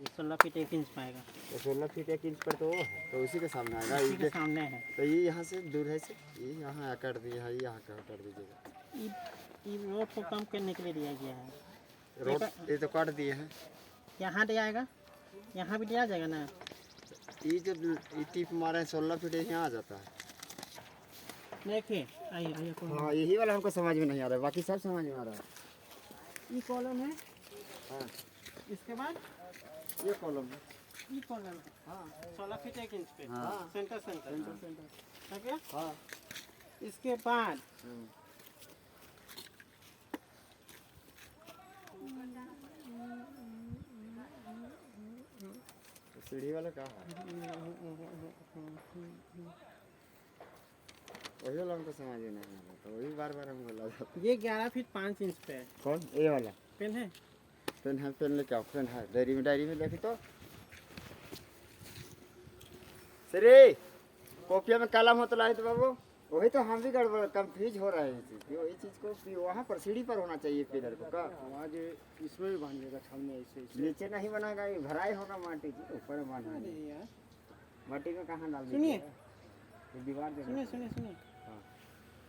ये 16 feet 1 inch पाएगा। तो 16 फीट 1 इंच पर तो वो है, तो उसी के सामने आएगा। इसी के सामने है। तो ये यहाँ से दूर है से ये यहाँ कर दिया है, यहाँ कर दीजिएगा। ये रोड को कम करने के लिए दिया गया है। रोड ये तो काट दिए हैं। यहाँ दिया आएगा, यहाँ भी दिया जाएगा ना। ये जब ये टिप मारे 16 फीट यहाँ आ जाता है। देखिए आइए आइए। हाँ यही वाला हमको समझ में नहीं आ रहा है, बाकी सब समझ में आ रहा है। ये कॉलम है। हाँ इसके बाद ये कॉलम है। ये कॉलम है। हाँ 16 फीट 1 इंच पे। हाँ। सेंटर है क्या? हाँ इसके बाद तो सीढ़ी वाला कहाँ है? वही वाला हमको समझ में नहीं आ रहा, तो वही बार बार हम बोला जाता। ये 11 फीट 5 इंच पे है। कौन ये वाला? पेन है। पेन है, पेन लेके आओ। पेन है डायरी में देखे तो सरे कॉपिया में कलम होता है तो बाबू वही तो हम भी गड़बड़ कंफ्यूज हो रहे हैं। ये चीज़ को वहाँ पर सीढ़ी पर होना चाहिए पिलर को का आज इसमें भी बांधिएगा सामने ऐसे नीचे नहीं बनाएगा, ये भराई होगा माटी की ऊपर बांधना है। यार माटी में कहाँ डाल सुनिए। ये दीवार दे सुनिए हाँ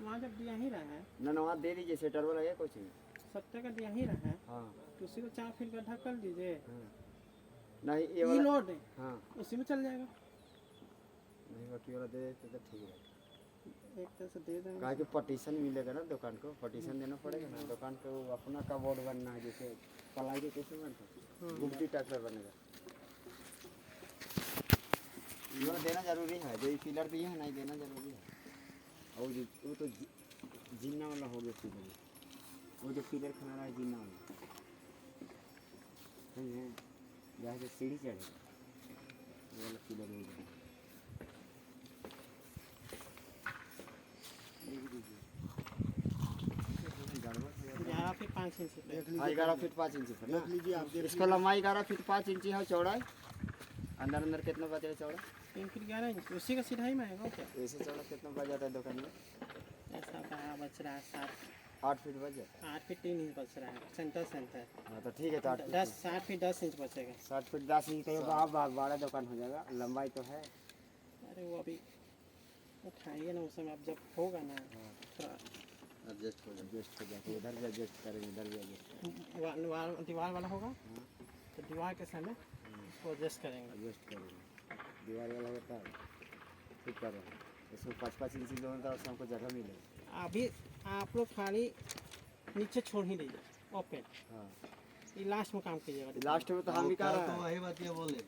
वहाँ जब दिया ही रहा है ना वहाँ दे दीजिए सेटर वाला ये कुछ नहीं। 70 का दिया ही रहा है हाँ तो उसी को 4 फीट गड्ढा कर दीजिए। नहीं ये ये वाला लोड है हाँ उसी में चल जाएगा। नहीं बाकी वाला दे देते तो ठीक है। एक तरह से दे देंगे। कहा कि पटिशन मिलेगा ना दुकान को, पटिशन देना पड़ेगा ना दुकान को। अपना का बोर्ड बनना है जैसे पलाई के कैसे बनता है गुमटी टाइप का बनेगा। ये देना जरूरी है, जो पिलर दिए है नहीं देना जरूरी है। और वो तो जिन्ना वाला हो गया पिलर, वो जो पिलर खड़ा रहा है जिन्ना वाला नहीं है, जहाँ से सीढ़ी चढ़ेगा वो वाला पिलर हो जाएगा। 11 फीट 5 इंच पे। 11 फीट 5 इंच पर देख लीजिए आप। इसका लंबाई 11 फीट 5 इंच है, चौड़ाई अंदर कितना बचेगा चौड़ा? 3 फीट 11 इंच उसी का सीधा ही में आएगा क्या? ऐसे चौड़ा कितना बच जाता है दुकान में? ऐसा कहाँ बच रहा है 8 फीट बच जाता है। 8 फीट 3 इंच बच रहा है सेंटर। हाँ तो ठीक है, तो 8 10 7 फीट 10 इंच बचेगा। 7 फीट 10 इंच तो बड़ा दुकान हो जाएगा। लंबाई तो है। अरे वो अभी उठाइए ना उस समय अब जब होगा ना थोड़ा एडजस्ट हो जाएगा, इधर भी एडजस्ट करेंगे इधर भी एडजस्ट दीवार वाला होगा तो दीवार के समय उसको एडजस्ट करेंगे। दीवार वाला होता है ठीक कर रहे हैं। इसमें 5-5 इंच जो होता है उसमें हमको जगह मिलेगा। अभी आप लोग खाली नीचे छोड़ ही दीजिए ओपन। हाँ ये लास्ट में काम कीजिएगा। लास्ट में तो हम भी कर रहे हैं। वही बात ये बोले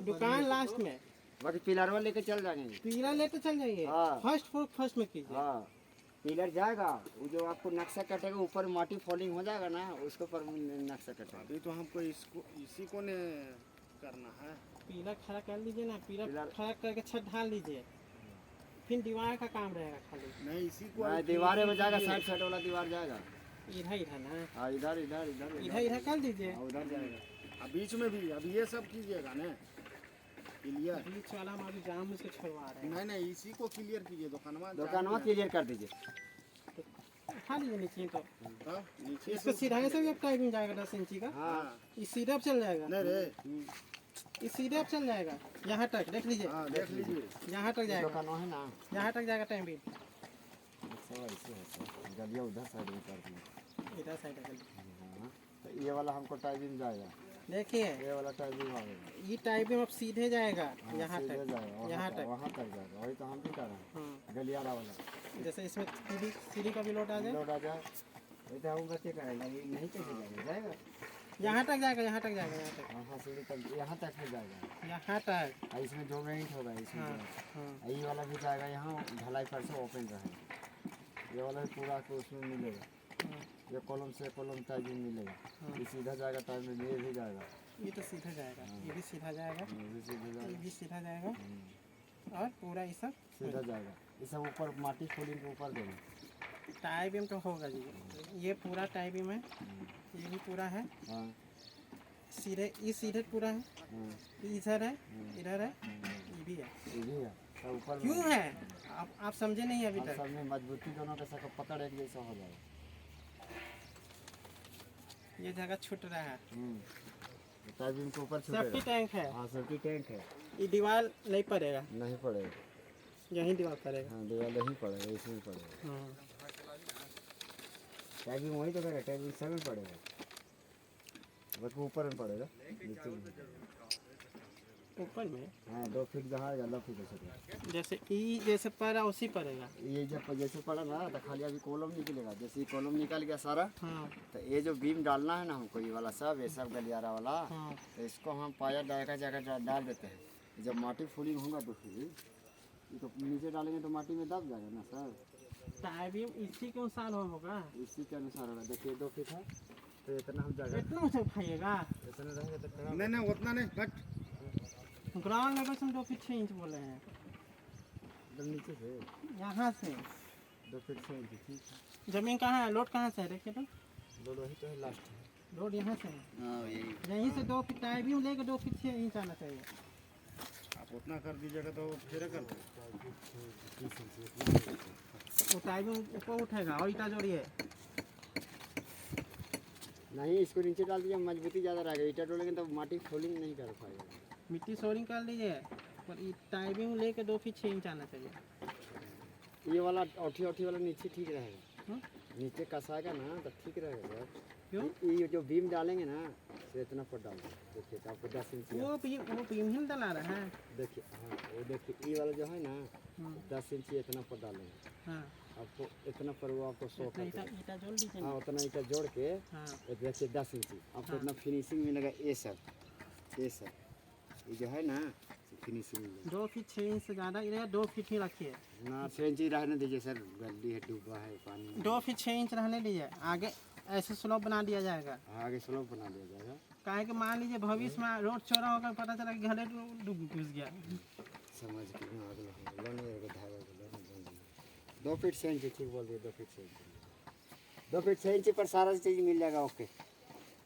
दुकान लास्ट में बाकी पिलर वाले लेके चल जाएंगे। पीला लेते चल जाइए। हाँ। फर्स्ट फ्लोर फर्स्ट में कीजिए। हाँ पिलर जाएगा, वो जो आपको नक्शा कटेगा ऊपर माटी फॉलिंग हो जाएगा ना उसके ऊपर नक्शा कटेगा। अभी तो हमको इसी को ने करना है। पीला खड़ा कर लीजिए ना, पीला पीला- खड़ा करके छत ढाल लीजिए, फिर दीवार का काम रहेगा खाली। नहीं इसी को हाँ, दीवार में जाएगा, साइड वाला दीवार जाएगा। इधर ना हाँ इधर इधर कर दीजिए। हाँ, उधर जाएगा। बीच में भी अभी ये सब कीजिएगा ना क्लियर। बीच वाला हम अभी जाम से छुड़वा रहे हैं। नहीं इसी को क्लियर कीजिए। दुकानवा क्लियर कर दीजिए। उठा लीजिए नीचे तो हाँ, नीचे इसको सीधा से भी अब टाइपिंग जाएगा 10 इंची का। हाँ ये सीधा चल जाएगा। नहीं रे ये सीधा चल जाएगा यहाँ तक देख लीजिए। हाँ देख लीजिए यहाँ तक जाएगा, दुकानवा है ना यहाँ तक जाएगा टाइमिंग। गलिया उधर साइड में कर दिए। इधर साइड है। हाँ, तो ये वाला हमको टाइपिंग जाएगा, देखिए ये वाला टाइपिंग आएगा। ये टाइपिंग अब सीधे जाएगा हाँ, यहाँ सीधे तक। जाएगा, यहाँ तक। वहाँ तक जाएगा। वही तो हम भी कर रहे हैं। हाँ गलियारा वाला जैसे इसमें सीढ़ी का भी लोड आ जाए। लोड आ जाए वही तो हम बच्चे करेंगे। ये नहीं कैसे जाएगा? यहाँ तक जाएगा, यहाँ तक जाएगा, यहाँ तक हाँ सीढ़ी तक यहाँ तक भी जाएगा। यहाँ तक। और इसमें जो वेंट होगा इसमें हाँ जाएगा। हाँ ये वाला भी जाएगा यहाँ, ढलाई पर से ओपन रहेगा। ये वाला भी पूरा तो उसमें मिलेगा। हाँ। ये कॉलम से कॉलम टाइपिंग मिलेगा। हाँ। ये सीधा जाएगा टाइपिंग, ये भी जाएगा। ये तो सीधा जाएगा, ये भी सीधा जाएगा, ये भी सीधा ये जाएगा। भी सीधा जाएगा और पूरा ये सब सीधा जाएगा। ये सब ऊपर माटी खोलिंग के ऊपर देना। टाई बीम तो होगा जी। ये पूरा टाई बीम है, ये भी पूरा है हाँ सीधे, ये सीधे पूरा है, हाँ ये इधर है, इधर है, ये भी है। ये भी है सब ऊपर में। क्यों है आप समझे नहीं अभी और तक। सब में मजबूती दोनों के सब पकड़ एक जैसा हो जाएगा। ये जगह छूट रहा है टाई बीम के ऊपर सेफ्टी छूटेगा। टैंक है, हाँ सेफ्टी टैंक है, ये दीवार नहीं पड़ेगा, नहीं पड़ेगा। यहीं दीवार पड़ेगा। हाँ दीवार नहीं पड़ेगा, इसमें पड़ेगा। हाँ टाई बीम वही तो करेगा, टाई बीम सब में पड़ेगा, बस वो ऊपर में पड़ेगा, नीचे में। ऊपर में हाँ 2 फीट जहाँ 11 फीट हो सकेगा। जैसे ई जैसे पड़ा उसी पड़ेगा। ये जब जैसे पड़ा ना तो खाली अभी कॉलम निकलेगा, जैसे ये कॉलम निकल गया सारा, हाँ तो ये जो बीम डालना है ना हमको, ये वाला सब, ये सब गलियारा वाला, हाँ तो इसको हम पाया डायका जगह डाल देते हैं। जब माटी फूलिंग होगा तो फिर ये तो नीचे डालेंगे तो माटी में दब जाएगा ना सर। टाई बीम इसी के अनुसार होगा, इसी के अनुसार होगा। देखिए 2 फीट है तो इतना हम जगह इतना ऊंचा उठाइएगा। इतना रहेगा तो खराब। नहीं नहीं उतना नहीं बट ग्राउंड लेवल से हम 2 फीट 6 इंच बोले हैं, एकदम नीचे से यहाँ से 2 फीट 6 इंच, ठीक है। जमीन कहाँ है, लोड कहाँ से है, देखिए तो लोड वही तो है, लास्ट है। लोड यहाँ से है, हाँ यही। यहीं से 2 फीट टाई बीम लेके 2 फीट 6 इंच आना चाहिए। आप उतना कर दीजिएगा तो फिर कर दो। वो टाई बीम ऊपर उठेगा और ईटा जोड़िए। नहीं इसको नीचे डाल दीजिए, मजबूती ज़्यादा रहेगा। ईटा डोलेंगे तो माटी फोल्डिंग नहीं कर पाएगा। मिट्टी सोरिंग कर लीजिए, पर ये टाई बीम लेके 2 फीट 6 इंच आना चाहिए। ये वाला औठी औठी वाला नीचे ठीक रहेगा, हाँ? नीचे कसाएगा ना तो ठीक रहेगा सर। क्यों? ये जो बीम डालेंगे ना तो इतना पर डाल दो। देखिए तो आपको 10 इंच वो बीम ही डला रहा है। देखिए, हाँ वो देखिए ये वाला जो है ना हाँ 10 इंच इतना पर डालेंगे हाँ, आपको, इतना पर वो आपको 100 इतना ईटा ईटा जोड़ लीजिए हाँ ना। उतना ईटा जोड़ के हाँ ये देखिए 10 इंच आपको हाँ। इतना फिनिशिंग मिलेगा। ये सब ये जो है ना फिनिशिंग मिलेगा 2 फीट 6 इंच से ज़्यादा इधर 2 फीट ही रखिए। ना। 6 इंच ही रहने दीजिए सर, गली है, डूबा है पानी में। 2 फीट 6 इंच रहने दीजिए, आगे ऐसे स्लोप बना दिया जाएगा। आगे स्लोप बना दिया जाएगा। काहे कि मान लीजिए भविष्य में रोड चौड़ा होकर पता चला कि घरे डूब घुस गया। समझ के ना अगला हो लो नहीं धागा को लो नहीं। 2 फीट 6 इंच ठीक बोल दिए, 2 फीट 6 इंच। 2 फीट 6 इंच पर सारा चीज़ मिल जाएगा। ओके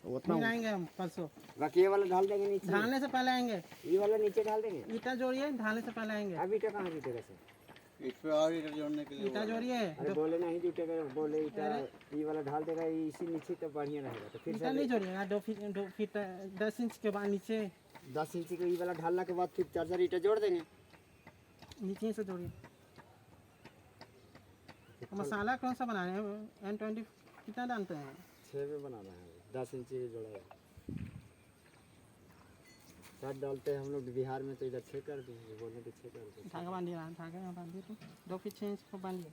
फिर आएंगे हम परसों, बाकी ये वाला ढाल देंगे नीचे, ढालने से पहले आएंगे। ये वाला नीचे ढाल देंगे। ईटा जोड़िए, ढालने से पहले आएंगे। अब ईटा कहाँ जुटेगा सर? इस पे और इधर जोड़ने के लिए ईटा जोड़िए, अरे बोले नहीं जुटेगा, बोले ईटा ये वाला ढाल देगा, इसी नीचे तो बढ़िया रहेगा। तो फिर ईटा नहीं जोड़िएगा। 2 फीट 10 इंच के बाद नीचे 10 इंच का ये वाला ढालने के बाद फिर 4 ईटा जोड़ देंगे। नीचे से जोड़िए। मसाला कौन सा बना रहे हैं? N20 कितना डालते हैं? 6 में बनाना है, 10 इंच ये जोड़ा है। 7 डालते हैं हम लोग बिहार में, तो इधर 6 कर देंगे, बोलने तो 6 कर देंगे। धागा बांधिए, धागा यहाँ बांधिए, तो 2 फीट 6 इंच को बांधिए।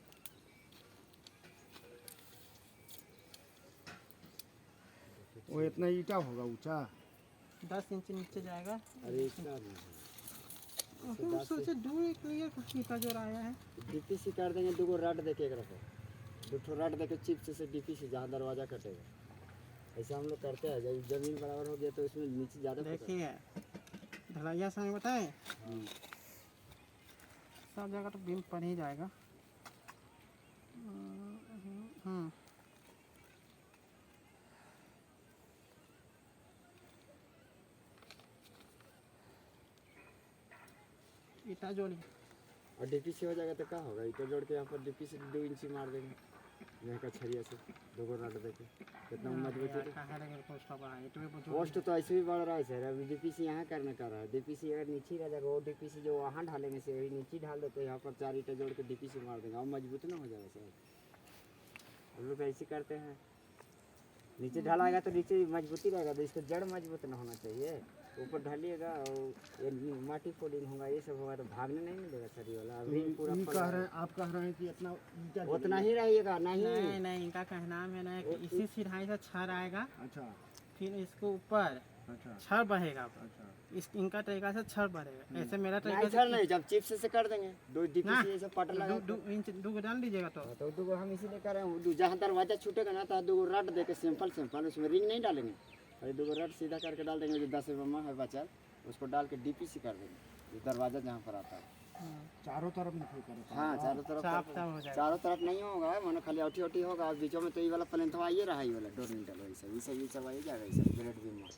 वो इतना ईटा होगा ऊंचा। 10 इंच नीचे जाएगा। अरे इसका नहीं हम सोचे दूर के लिए कुछ ईटा जोड़ आया है। डीपीसी कर देंगे, 2 रड दे के एक रखो, 2 रड दे के चिप्स से डीपीसी जहाँ दरवाजा कटेगा। ऐसा हम लोग करते हैं। जब जमीन बराबर हो गया तो इसमें नीचे ज़्यादा देखिए ढलैया समय बताएं, सब जगह तो बीम पड़ ही जाएगा। ईटा जोड़ी और डीपीसी हो जाएगा तो क्या होगा? ईटा जोड़ के यहाँ पर डीपीसी 2 इंची मार देंगे यहाँ का छरिया से, 2 रड दे के। कितना मजबूत है। पोस्ट तो ऐसे भी बढ़ रहा है सर। अभी डीपीसी यहाँ करने का रहा है। डीपीसी अगर नीचे रह जाएगा, वो डीपीसी जो वहाँ ढालेंगे से वही नीचे ढाल देते हैं, यहाँ पर 4 ईटा जोड़ के डीपीसी मार देंगे और मजबूत ना हो जाएगा सर। हम लोग ऐसे करते हैं, नीचे ढालाएगा तो नीचे मजबूती रहेगा, तो इसका जड़ मजबूत ना होना चाहिए। ऊपर ढालिएगा और ये माटी फोल्डिंग होगा, ये सब होगा तो भागने नहीं मिलेगा सर। ये वाला अभी पूरा कह रहे हैं, आप कह रहे हैं कि इतना ईटा उतना ही रहिएगा। नहीं नहीं नहीं, इनका कहना है ना कि इसी सिराई से छड़ आएगा, अच्छा फिर इसको ऊपर अच्छा छड़ बढ़ेगा। अच्छा इस इनका तरीका से छड़ बढ़ेगा, ऐसे मेरा नहीं तरीका सर, नहीं, जब चिप्स से कर देंगे 2 डीपीसी ये सब पट लगा 2 इंच 2 डाल दीजिएगा तो। तो 2 हम इसीलिए कर रहे हैं। जहाँ दरवाजा छूटेगा ना तो 2 रड दे के सिंपल उसमें रिंग नहीं डालेंगे, और 2 रड सीधा करके डाल देंगे। जो 10 mm है बचा उसको डाल के डीपीसी कर देंगे, दरवाजा जहाँ पर आता है। चारों तरफ नहीं करें। हाँ चारों तरफ साफ साफ हो जाएगा। चारों तरफ नहीं होगा, मानो खाली औठी औठी होगा। बीचों में तो ये वाला प्लेन तो आइए रहा, ये वाला डोर नहीं डलो, ये सब आइए जाएगा, ये सब ग्रेड बीम में।